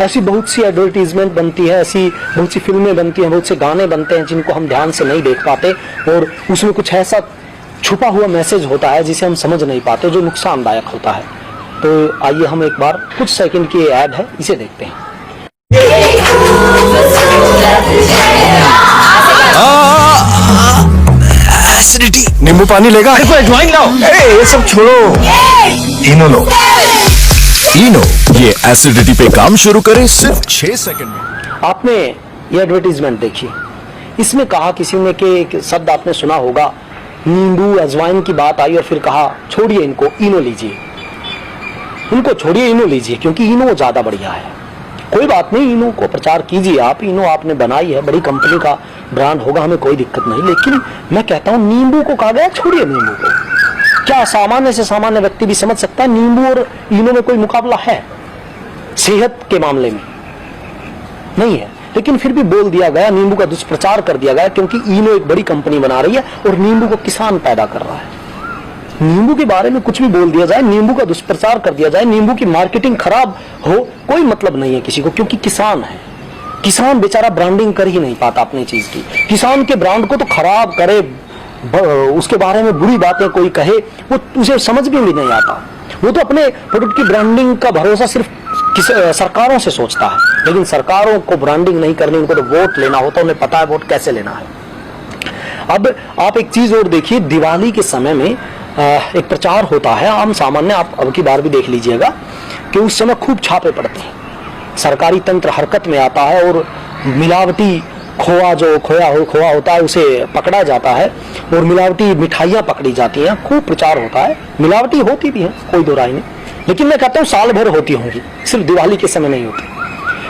ऐसी बहुत सी एडवर्टीजमेंट बनती है, ऐसी बहुत सी फिल्में बनती हैं, बहुत से गाने बनते हैं जिनको हम ध्यान से नहीं देख पाते और उसमें कुछ ऐसा छुपा हुआ मैसेज होता है जिसे हम समझ नहीं पाते, जो नुकसानदायक होता है। तो आइए हम एक बार कुछ सेकंड की ऐड है, इसे देखते हैं। एसिडिटी, नींबू पानी लेगा? अरे कोई अजवाइन लाओ। अरे ये सब छोड़ो, इनो लो। इनो, ये एसिडिटी पे काम शुरू करे सिर्फ 6 सेकंड में। आपने ये एडवर्टीजमेंट देखी, इसमें कहा किसी ने कि एक शब्द आपने सुना होगा, नींबू अजवाइन की बात आई और फिर कहा छोड़िए इनको, इनो लीजिए, इनको छोड़िए, इनो लीजिए क्योंकि इनो ज्यादा बढ़िया है। कोई बात नहीं, इनो को प्रचार कीजिए आप, इनो आपने बनाई है, बड़ी कंपनी का ब्रांड होगा, हमें कोई दिक्कत नहीं। लेकिन मैं कहता हूं नींबू को कहा गया छोड़िए नींबू को। क्या सामान्य से सामान्य व्यक्ति भी समझ सकता है नींबू और इनो में कोई मुकाबला है सेहत के मामले में? नहीं है। लेकिन फिर भी बोल दिया गया, नींबू का दुष्प्रचार कर दिया गया क्योंकि इनो एक बड़ी कंपनी बना रही है और नींबू को किसान पैदा कर रहा है। नींबू के बारे में कुछ भी बोल दिया जाए, नींबू का दुष्प्रचार कर दिया जाए, नींबू की मार्केटिंग खराब हो, कोई मतलब नहीं है किसी को, क्योंकि किसान है। किसान बेचारा ब्रांडिंग कर ही नहीं पाता अपनी चीज की। किसान के ब्रांड को तो खराब करे, उसके बारे में बुरी बातें कोई कहे, वो उसे समझ भी नहीं आता। वो तो अपने प्रोडक्ट की ब्रांडिंग का भरोसा सिर्फ सरकारों से सोचता है, लेकिन सरकारों को ब्रांडिंग नहीं करनी, उनको तो वोट लेना होता है, उन्हें पता है वोट कैसे लेना है। अब आप एक चीज और देखिए, दिवाली के समय में एक प्रचार होता है आम सामान्य, आप अब की बार भी देख लीजिएगा कि उस समय खूब छापे पड़ते हैं, सरकारी तंत्र हरकत में आता है और मिलावटी खोआ, जो खोआ होता है उसे पकड़ा जाता है और मिलावटी मिठाइयां पकड़ी जाती हैं, खूब प्रचार होता है। मिलावटी होती भी है, कोई दो राय नहीं, लेकिन मैं कहता हूं साल भर होती होंगी, सिर्फ दिवाली के समय नहीं होती।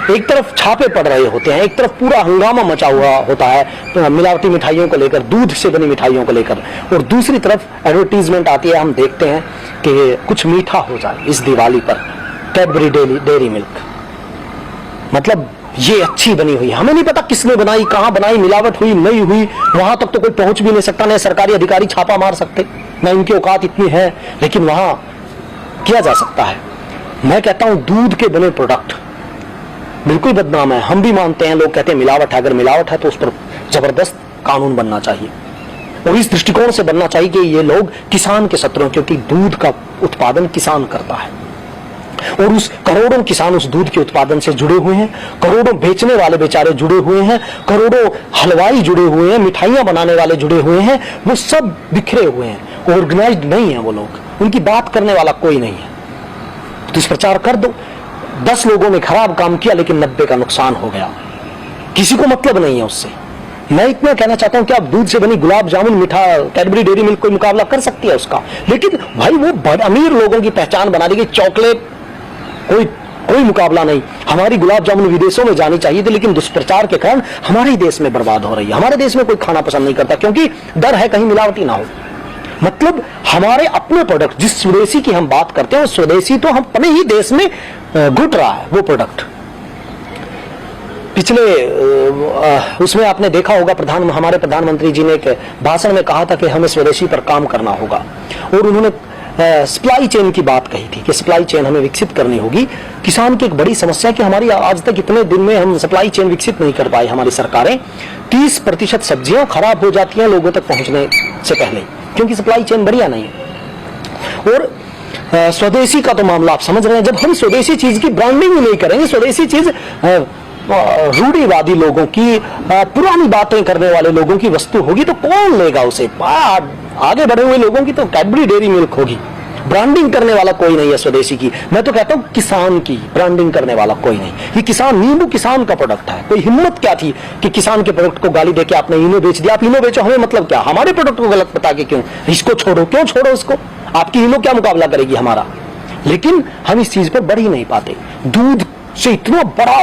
एक तरफ छापे पड़ रहे होते हैं, एक तरफ पूरा हंगामा मचा हुआ होता है मिलावटी मिठाइयों को लेकर, दूध से बनी मिठाइयों को लेकर, और दूसरी तरफ एडवर्टीजमेंट आती है, हम देखते हैं कि कुछ मीठा हो जाए इस दिवाली पर, कैडबरी डेयरी मिल्क, मतलब ये अच्छी बनी हुई। हमें नहीं पता किसने बनाई, कहां बनाई, मिलावट हुई नहीं हुई, वहां तक तो कोई पहुंच भी नहीं सकता, न सरकारी अधिकारी छापा मार सकते, न इनकी औकात इतनी है, लेकिन वहां किया जा सकता है। मैं कहता हूं दूध के बने प्रोडक्ट बिल्कुल बदनाम है, हम भी मानते हैं, लोग कहते हैं मिलावट है, अगर मिलावट है तो उस पर जबरदस्त कानून बनना चाहिए और इस दृष्टिकोण से बनना चाहिए कि ये लोग किसान के शत्रु हैं, क्योंकि दूध का उत्पादन किसान करता है और उस करोड़ों किसान उस दूध के उत्पादन से जुड़े हुए हैं, करोड़ों बेचने वाले बेचारे जुड़े हुए हैं, करोड़ों हलवाई जुड़े हुए हैं, मिठाइयां बनाने वाले जुड़े हुए हैं, वो सब बिखरे हुए हैं, ऑर्गेनाइज्ड नहीं है वो लोग, उनकी बात करने वाला कोई नहीं है। दुष्प्रचार कर दो, 10 लोगों ने खराब काम किया लेकिन 90 का नुकसान हो गया, किसी को मतलब नहीं है उससे। मैं इतना कहना चाहता हूं कि आप दूध से बनी गुलाब जामुन, मीठा कैडबरी डेयरी मिल्क कोई मुकाबला कर सकती है उसका, लेकिन भाई वो बड़े अमीर लोगों की पहचान बना दी गई, चॉकलेट कोई मुकाबला नहीं। हमारी गुलाब जामुन विदेशों में जानी चाहिए थी, लेकिन दुष्प्रचार के कारण हमारे ही देश में बर्बाद हो रही है। हमारे देश में कोई खाना पसंद नहीं करता क्योंकि डर है कहीं मिलावटी ना हो। मतलब हमारे अपने प्रोडक्ट, जिस स्वदेशी की हम बात करते हैं, वो स्वदेशी तो हम अपने ही देश में घुट रहा है वो प्रोडक्ट। पिछले उसमें आपने देखा होगा, हमारे प्रधानमंत्री जी ने एक भाषण में कहा था कि हमें स्वदेशी पर काम करना होगा और उन्होंने सप्लाई चेन की बात कही थी कि सप्लाई चेन हमें विकसित करनी होगी। किसान की एक बड़ी समस्या कि हमारी आज तक इतने दिन में हम सप्लाई चेन विकसित नहीं कर पाई, हमारी सरकारें। 30% सब्जियां खराब हो जाती हैं लोगों तक पहुंचने से पहले, क्योंकि सप्लाई चेन बढ़िया नहीं है। और स्वदेशी का तो मामला आप समझ रहे हैं, जब हम स्वदेशी चीज की ब्रांडिंग नहीं करेंगे, स्वदेशी चीज रूढ़िवादी लोगों की, पुरानी बातें करने वाले लोगों की वस्तु होगी तो कौन लेगा उसे? आगे बढ़े हुए लोगों की तो कैडबरी डेयरी मिल्क होगी, ब्रांडिंग करने वाला कोई नहीं है स्वदेशी की। मैं तो कहता हूं किसान की ब्रांडिंग करने वाला कोई नहीं। ये किसान, नींबू किसान का प्रोडक्ट है, कोई हिम्मत क्या थी कि किसान के प्रोडक्ट को गाली देके आपने इनो बेच दिया? आप इनो बेचो, हमें मतलब क्या, हमारे प्रोडक्ट को गलत बता के क्यों? इसको छोड़ो, क्यों छोड़ो इसको? आपकी इनो क्या मुकाबला करेगी हमारा? लेकिन हम इस चीज पर बढ़ ही नहीं पाते। दूध से इतना बड़ा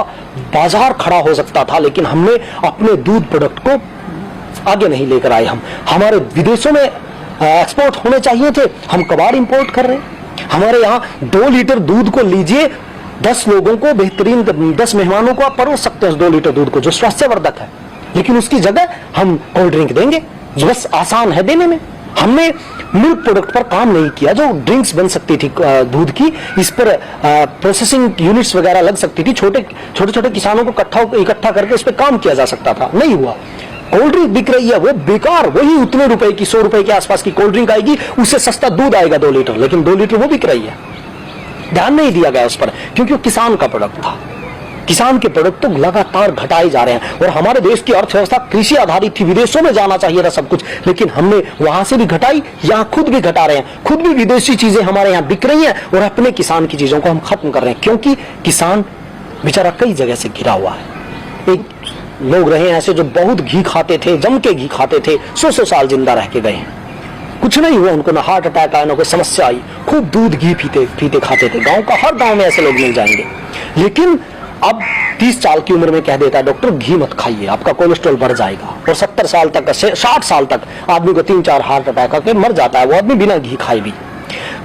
बाजार खड़ा हो सकता था, लेकिन हमने अपने दूध प्रोडक्ट को आगे नहीं लेकर आए। हमारे विदेशों में एक्सपोर्ट होने चाहिए थे, हम कबाड़ इंपोर्ट कर रहे हैं। हमारे यहाँ 2 लीटर दूध को लीजिए, 10 लोगों को, बेहतरीन 10 मेहमानों को आप परोस सकते हैं उस 2 लीटर दूध को, जो स्वास्थ्यवर्धक है, लेकिन उसकी जगह हम कोल्ड ड्रिंक देंगे जो बस आसान है देने में। हमने मिल्क प्रोडक्ट पर काम नहीं किया, जो ड्रिंक्स बन सकती थी दूध की, इस पर प्रोसेसिंग यूनिट्स वगैरह लग सकती थी, छोटे छोटे किसानों को इकट्ठा करके इस पर काम किया जा सकता था, नहीं हुआ। कोल्ड ड्रिंक बिक रही है वो बेकार, वही उतने रुपए की 100 रुपए के आसपास की कोल्ड ड्रिंक आएगी, उससे सस्ता दूध आएगा 2 लीटर, लेकिन 2 लीटर वो बिक रही है। ध्यान नहीं दिया गया उस पर, क्योंकि वो किसान का प्रोडक्ट था। किसान के प्रोडक्ट तो लगातार घटाए जा रहे हैं, और हमारे देश की अर्थव्यवस्था कृषि आधारित थी, विदेशों में जाना चाहिए था सब कुछ, लेकिन हमने वहां से भी घटाई, यहाँ खुद भी घटा रहे हैं, खुद भी विदेशी चीजें हमारे यहाँ बिक रही हैं, और अपने किसान की चीजों को हम खत्म कर रहे हैं, क्योंकि किसान बेचारा कई जगह से घिरा हुआ है। एक लोग रहे ऐसे जो बहुत घी खाते थे, जम के घी खाते थे, 100 साल जिंदा रह के गए हैं, कुछ नहीं हुआ उनको, ना हार्ट अटैक आया, ना कोई समस्या आई, खूब दूध घी पीते खाते थे। गांव का हर गांव में ऐसे लोग मिल जाएंगे। लेकिन अब 30 साल की उम्र में कह देता है डॉक्टर घी मत खाइए, आपका कोलेस्ट्रॉल बढ़ जाएगा, और 70 साल तक 60 साल तक आदमी को 3-4 हार्ट अटैक आके मर जाता है वो आदमी बिना घी खाए भी।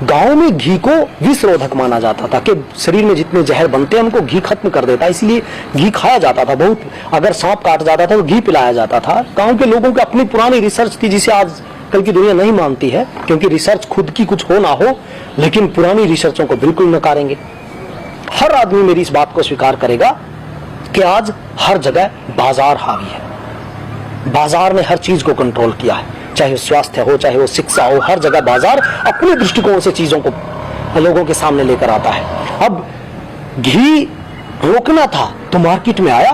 गांव में घी को विषरोधक माना जाता था कि शरीर में जितने जहर बनते हैं उनको घी खत्म कर देता है, इसलिए घी खाया जाता था बहुत। अगर सांप काट जाता था तो घी पिलाया जाता था। गांव के लोगों की अपनी पुरानी रिसर्च थी, जिसे आज कल की दुनिया नहीं मानती है, क्योंकि रिसर्च खुद की कुछ हो ना हो, लेकिन पुरानी रिसर्चों को बिल्कुल नकारेंगे। हर आदमी मेरी इस बात को स्वीकार करेगा कि आज हर जगह बाजार हावी है। बाजार ने हर चीज को कंट्रोल किया है, चाहे वो स्वास्थ्य हो, चाहे वो शिक्षा हो, हर जगह बाजार अपने दृष्टिकोण से चीजों को लोगों के सामने लेकर आता है। अब घी रोकना था तो मार्केट में आया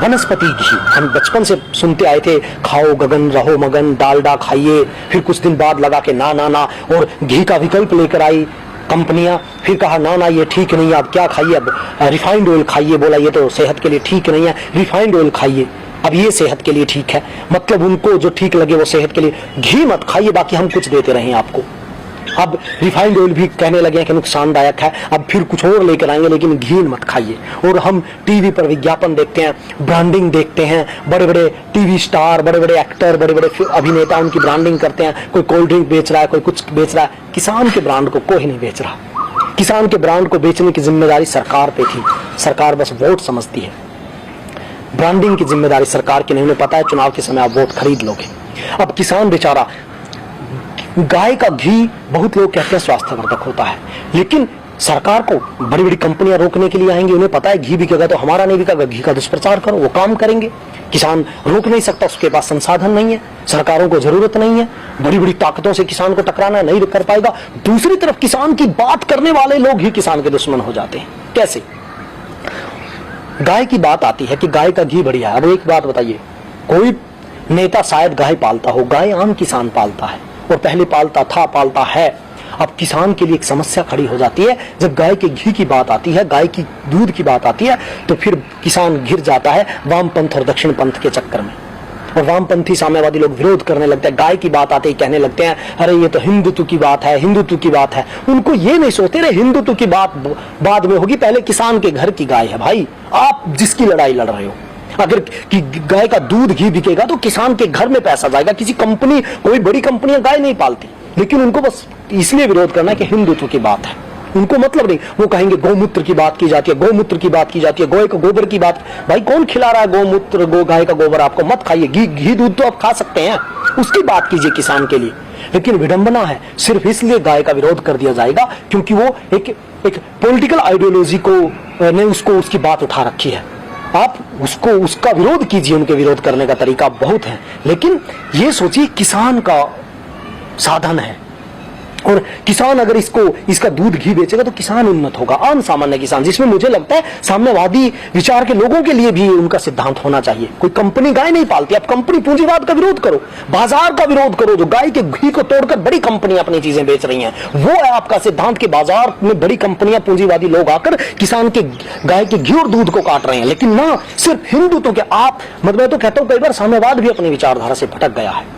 वनस्पति घी। हम बचपन से सुनते आए थे, खाओ गगन रहो मगन, डालडा खाइए, फिर कुछ दिन बाद लगा के ना ना ना, और घी का विकल्प लेकर आई कंपनियां, फिर कहा ना ना ये ठीक नहीं है, अब क्या खाइए, अब रिफाइंड ऑयल खाइए, बोला ये तो सेहत के लिए ठीक नहीं है, रिफाइंड ऑयल खाइए, अब ये सेहत के लिए ठीक है। मतलब उनको जो ठीक लगे वो सेहत के लिए, घी मत खाइए, बाकी हम कुछ देते रहें आपको। अब रिफाइंड ऑयल भी कहने लगे हैं कि नुकसानदायक है, अब फिर कुछ और लेकर आएंगे, लेकिन घी मत खाइए। और हम टीवी पर विज्ञापन देखते हैं, ब्रांडिंग देखते हैं, बड़े बड़े टीवी स्टार, बड़े बड़े एक्टर, बड़े बड़े अभिनेता उनकी ब्रांडिंग करते हैं, कोई कोल्ड ड्रिंक बेच रहा है, कोई कुछ बेच रहा है। किसान के ब्रांड को कोई नहीं बेच रहा। किसान के ब्रांड को बेचने की जिम्मेदारी सरकार पे थी, सरकार बस वोट समझती है। ब्रांडिंग की जिम्मेदारी सरकार की नहीं, उन्हें पता है चुनाव के समय आप वोट खरीद लोगे। अब किसान बेचारा, गाय का घी बहुत लोग कहते हैं स्वास्थ्यवर्धक होता है, लेकिन सरकार को बड़ी बड़ी कंपनियां रोकने के लिए आएंगी, उन्हें पता है घी बिकेगा तो हमारा नहीं बिकेगा, घी का दुष्प्रचार करो, वो काम करेंगे। किसान रोक नहीं सकता, उसके पास संसाधन नहीं है, सरकारों को जरूरत नहीं है, बड़ी बड़ी ताकतों से किसान को टकराना नहीं कर पाएगा। दूसरी तरफ किसान की बात करने वाले लोग ही किसान के दुश्मन हो जाते हैं। कैसे? गाय की बात आती है कि गाय का घी बढ़िया है। अब एक बात बताइए, कोई नेता शायद गाय पालता हो, गाय आम किसान पालता है, और पहले पालता था, पालता है। अब किसान के लिए एक समस्या खड़ी हो जाती है, जब गाय के घी की बात आती है, गाय की दूध की बात आती है, तो फिर किसान घिर जाता है वामपंथ और दक्षिण पंथ के चक्कर में, और वामपंथी साम्यवादी लोग विरोध करने लगते हैं। गाय की बात आते ही कहने लगते हैं अरे ये तो हिंदुत्व की बात है, हिंदुत्व की बात है। उनको ये नहीं सोचते रहे हिंदुत्व की बात बाद में होगी, पहले किसान के घर की गाय है भाई, आप जिसकी लड़ाई लड़ रहे हो। अगर कि गाय का दूध घी बिकेगा तो किसान के घर में पैसा जाएगा। किसी कंपनी, कोई बड़ी कंपनियां गाय नहीं पालती, लेकिन उनको बस इसलिए विरोध करना है कि हिंदुत्व की बात है, उनको मतलब नहीं। वो कहेंगे गौमूत्र की बात की जाती है, गौमूत्र की बात की जाती है, गाय का गोबर की बात। भाई कौन खिला रहा है गौमूत्र, गाय का गोबर? आपको मत खाइए, घी दूध तो आप खा सकते हैं, उसकी बात कीजिए किसान के लिए। लेकिन विडंबना है, सिर्फ इसलिए गाय का विरोध कर दिया जाएगा क्योंकि वो एक पॉलिटिकल आइडियोलॉजी को ने उसको उसकी बात उठा रखी है। आप उसको उसका विरोध कीजिए, उनके विरोध करने का तरीका बहुत है, लेकिन ये सोचिए किसान का साधन है, और किसान अगर इसका दूध घी बेचेगा तो किसान उन्नत होगा, आम सामान्य किसान, जिसमें मुझे लगता है साम्यवादी विचार के लोगों के लिए भी उनका सिद्धांत होना चाहिए। कोई कंपनी गाय नहीं पालती, अब कंपनी पूंजीवाद का विरोध करो, बाजार का विरोध करो, जो गाय के घी को तोड़कर बड़ी कंपनियां अपनी चीजें बेच रही हैं, वो है आपका सिद्धांत कि बाजार में बड़ी कंपनियां, पूंजीवादी लोग आकर किसान के गाय के घी और दूध को काट रहे हैं। लेकिन ना, सिर्फ हिंदुत्व के आप, मतलब मैं तो कहता हूं कई बार साम्यवाद भी अपनी विचारधारा से भटक गया है।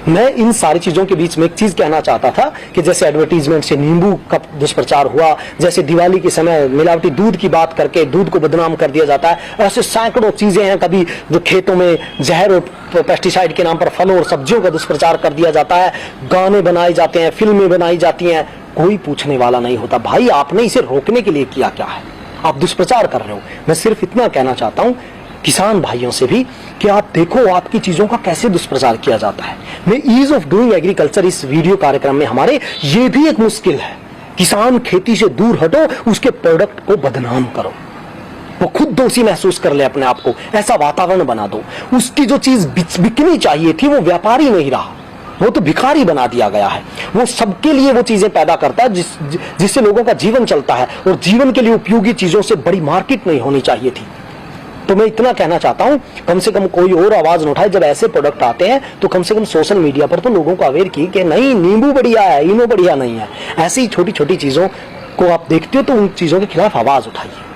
मैं इन सारी चीजों के बीच में एक चीज कहना चाहता था कि जैसे एडवर्टीजमेंट से नींबू का दुष्प्रचार हुआ, जैसे दिवाली के समय मिलावटी दूध की बात करके दूध को बदनाम कर दिया जाता है, ऐसे सैकड़ों चीजें हैं। कभी जो खेतों में जहर और पेस्टिसाइड के नाम पर फलों और सब्जियों का दुष्प्रचार कर दिया जाता है, गाने बनाए जाते हैं, फिल्में बनाई जाती हैं, कोई पूछने वाला नहीं होता। भाई आपने इसे रोकने के लिए किया क्या है? आप दुष्प्रचार कर रहे हो। मैं सिर्फ इतना कहना चाहता हूं किसान भाइयों से भी कि आप देखो आपकी चीजों का कैसे दुष्प्रचार किया जाता है। मैं ईज ऑफ डूइंग एग्रीकल्चर इस वीडियो कार्यक्रम में हमारे ये भी एक मुश्किल है। किसान खेती से दूर हटो, उसके प्रोडक्ट को बदनाम करो, वो खुद दोषी महसूस कर ले अपने आप को, ऐसा वातावरण बना दो। उसकी जो चीज बिकनी चाहिए थी वो व्यापारी नहीं रहा, वो तो भिखारी बना दिया गया है। वो सबके लिए वो चीजें पैदा करता है जिससे लोगों का जीवन चलता है, और जीवन के लिए उपयोगी चीजों से बड़ी मार्केट नहीं होनी चाहिए थी। तो मैं इतना कहना चाहता हूं, कम से कम कोई और आवाज न उठाए। जब ऐसे प्रोडक्ट आते हैं तो कम से कम सोशल मीडिया पर तो लोगों को अवेयर की कि नहीं नींबू बढ़िया है, इनो बढ़िया नहीं है। ऐसी छोटी छोटी चीजों को आप देखते हो तो उन चीजों के खिलाफ आवाज उठाइए।